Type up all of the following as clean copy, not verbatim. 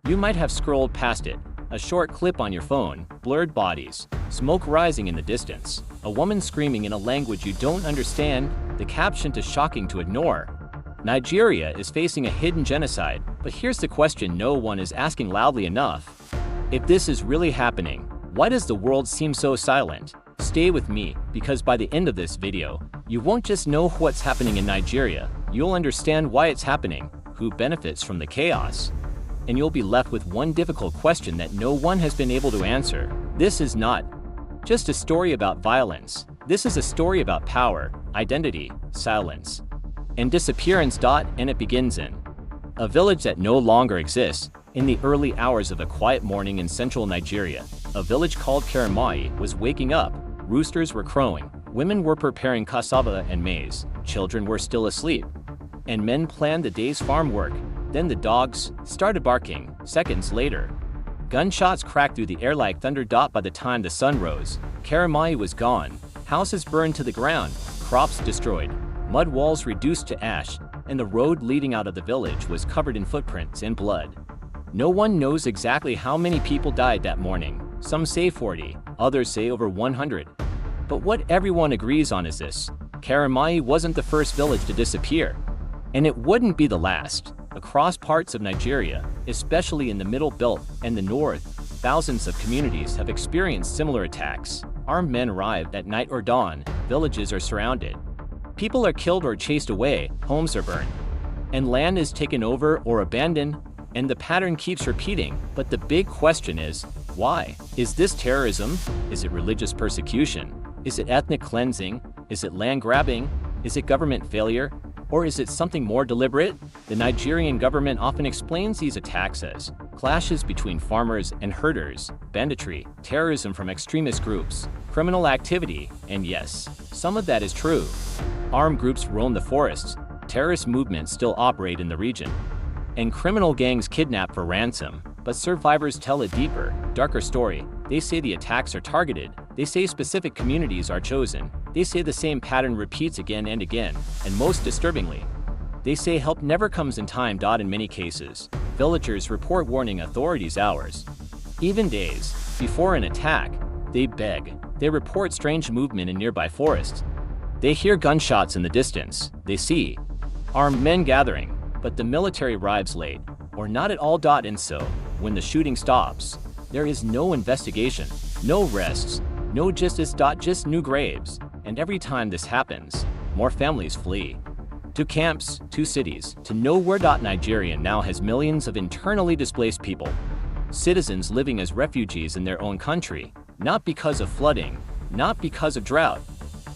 You might have scrolled past it. A short clip on your phone, blurred bodies, smoke rising in the distance, a woman screaming in a language you don't understand, the caption too shocking to ignore. Nigeria is facing a hidden genocide, but here's the question no one is asking loudly enough. If this is really happening, why does the world seem so silent? Stay with me, because by the end of this video, you won't just know what's happening in Nigeria, you'll understand why it's happening, who benefits from the chaos, and you'll be left with one difficult question that no one has been able to answer. This is not just a story about violence. This is a story about power, identity, silence, and disappearance. And it begins in a village that no longer exists. In the early hours of a quiet morning in central Nigeria, a village called Karamai was waking up. Roosters were crowing, women were preparing cassava and maize, children were still asleep, and men planned the day's farm work. Then the dogs started barking. Seconds later, gunshots cracked through the air like thunder. By the time the sun rose, Karamai was gone. Houses burned to the ground, crops destroyed, mud walls reduced to ash, and the road leading out of the village was covered in footprints and blood. No one knows exactly how many people died that morning. Some say 40, others say over 100. But what everyone agrees on is this: Karamai wasn't the first village to disappear, and it wouldn't be the last. Across parts of Nigeria, especially in the Middle Belt and the North, thousands of communities have experienced similar attacks. Armed men arrive at night or dawn, villages are surrounded. People are killed or chased away, homes are burned, and land is taken over or abandoned, and the pattern keeps repeating. But the big question is, why? Is this terrorism? Is it religious persecution? Is it ethnic cleansing? Is it land grabbing? Is it government failure? Or is it something more deliberate? The Nigerian government often explains these attacks as clashes between farmers and herders, banditry, terrorism from extremist groups, criminal activity, and yes, some of that is true. Armed groups roam the forests, terrorist movements still operate in the region, and criminal gangs kidnap for ransom. But survivors tell a deeper, darker story. They say the attacks are targeted. They say specific communities are chosen. They say the same pattern repeats again and again. And most disturbingly, they say help never comes in time. In many cases, villagers report warning authorities hours, even days, before an attack. They beg. They report strange movement in nearby forests. They hear gunshots in the distance. They see armed men gathering, but the military arrives late, or not at all. And so, when the shooting stops, there is no investigation, no arrests, no justice. Just new graves. And every time this happens, more families flee. To camps, to cities, to nowhere. Nigeria now has millions of internally displaced people, citizens living as refugees in their own country, not because of flooding, not because of drought,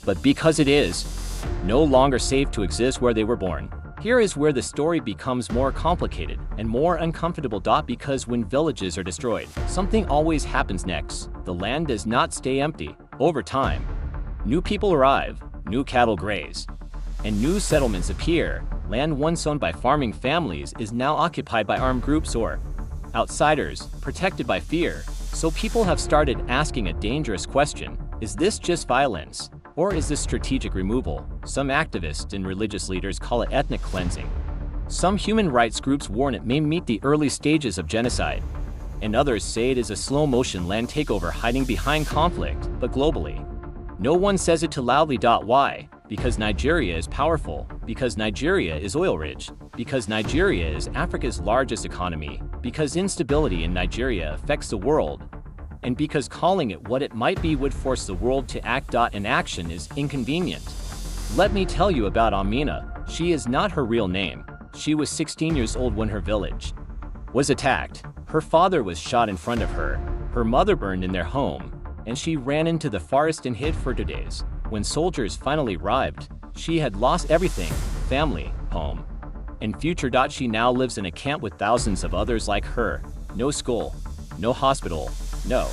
but because it is no longer safe to exist where they were born. Here is where the story becomes more complicated and more uncomfortable. Because when villages are destroyed, something always happens next. The land does not stay empty. Over time, new people arrive, new cattle graze, and new settlements appear. Land once owned by farming families is now occupied by armed groups or outsiders, protected by fear. So people have started asking a dangerous question: is this just violence? Or is this strategic removal? Some activists and religious leaders call it ethnic cleansing. Some human rights groups warn it may meet the early stages of genocide. And others say it is a slow-motion land takeover hiding behind conflict. But globally, no one says it too loudly. Why? Because Nigeria is powerful. Because Nigeria is oil-rich. Because Nigeria is Africa's largest economy. Because instability in Nigeria affects the world. And because calling it what it might be would force the world to act. And action is inconvenient. Let me tell you about Amina. She is not her real name. She was 16 years old when her village was attacked. Her father was shot in front of her. Her mother burned in their home, and she ran into the forest and hid for 2 days. When soldiers finally arrived, she had lost everything: family, home, and future. She now lives in a camp with thousands of others like her. No school, no hospital, no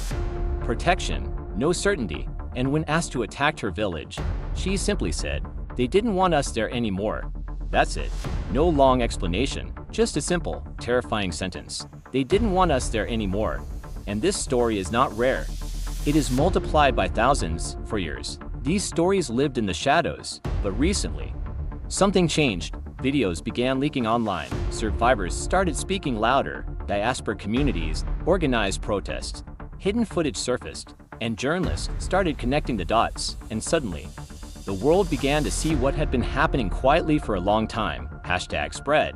protection, no certainty. And when asked to attack her village, she simply said, "They didn't want us there anymore." That's it. No long explanation, just a simple, terrifying sentence. They didn't want us there anymore. And this story is not rare. It is multiplied by thousands for years. These stories lived in the shadows, but recently, something changed. Videos began leaking online. Survivors started speaking louder. diaspora communities, organized protests, hidden footage surfaced, and journalists started connecting the dots, and suddenly, the world began to see what had been happening quietly for a long time. #spread.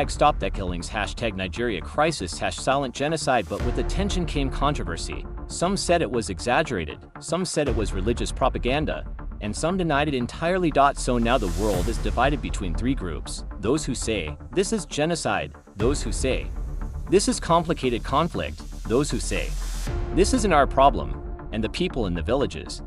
#stop the killings, #Nigeria crisis, #silent genocide. But with attention came controversy. Some said it was exaggerated, some said it was religious propaganda, and some denied it entirely. So now the world is divided between three groups: those who say, this is genocide; those who say, this is complicated conflict; those who say, this isn't our problem; and the people in the villages,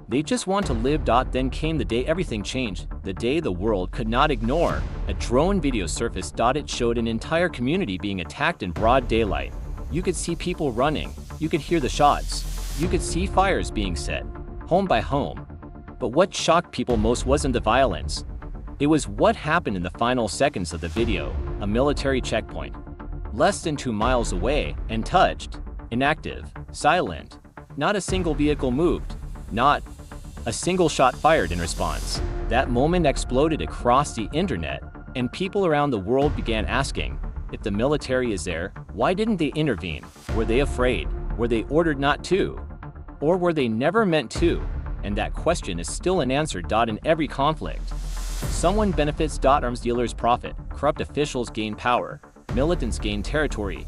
they just want to live. Then came the day everything changed, the day the world could not ignore. A drone video surfaced. It showed an entire community being attacked in broad daylight. You could see people running, you could hear the shots, you could see fires being set, home by home. But what shocked people most wasn't the violence. It was what happened in the final seconds of the video: a military checkpoint, less than 2 miles away, untouched, inactive, silent. Not a single vehicle moved, not a single shot fired in response. That moment exploded across the internet, and people around the world began asking, if the military is there, why didn't they intervene? Were they afraid? Were they ordered not to? Or were they never meant to? And that question is still unanswered. In every conflict, someone benefits. Arms dealers profit, corrupt officials gain power, militants gain territory,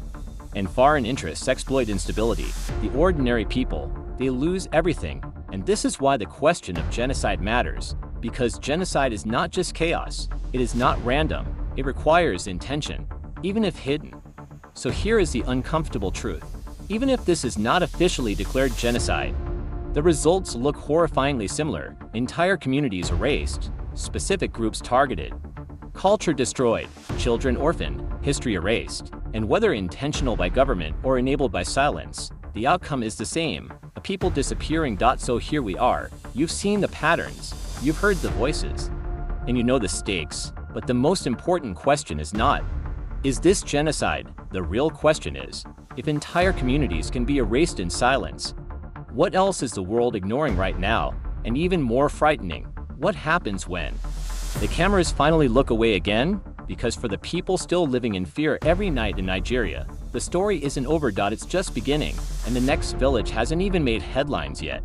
and foreign interests exploit instability. The ordinary people, they lose everything. And this is why the question of genocide matters, because genocide is not just chaos, it is not random, it requires intention, even if hidden. So here is the uncomfortable truth. Even if this is not officially declared genocide, the results look horrifyingly similar: entire communities erased, specific groups targeted, culture destroyed, children orphaned, history erased. And whether intentional by government or enabled by silence, the outcome is the same: a people disappearing. So here we are. You've seen the patterns, you've heard the voices, and you know the stakes. But the most important question is not, is this genocide? The real question is, if entire communities can be erased in silence, what else is the world ignoring right now? And even more frightening, what happens when the cameras finally look away again? Because for the people still living in fear every night in Nigeria, the story isn't over. It's just beginning, and the next village hasn't even made headlines yet.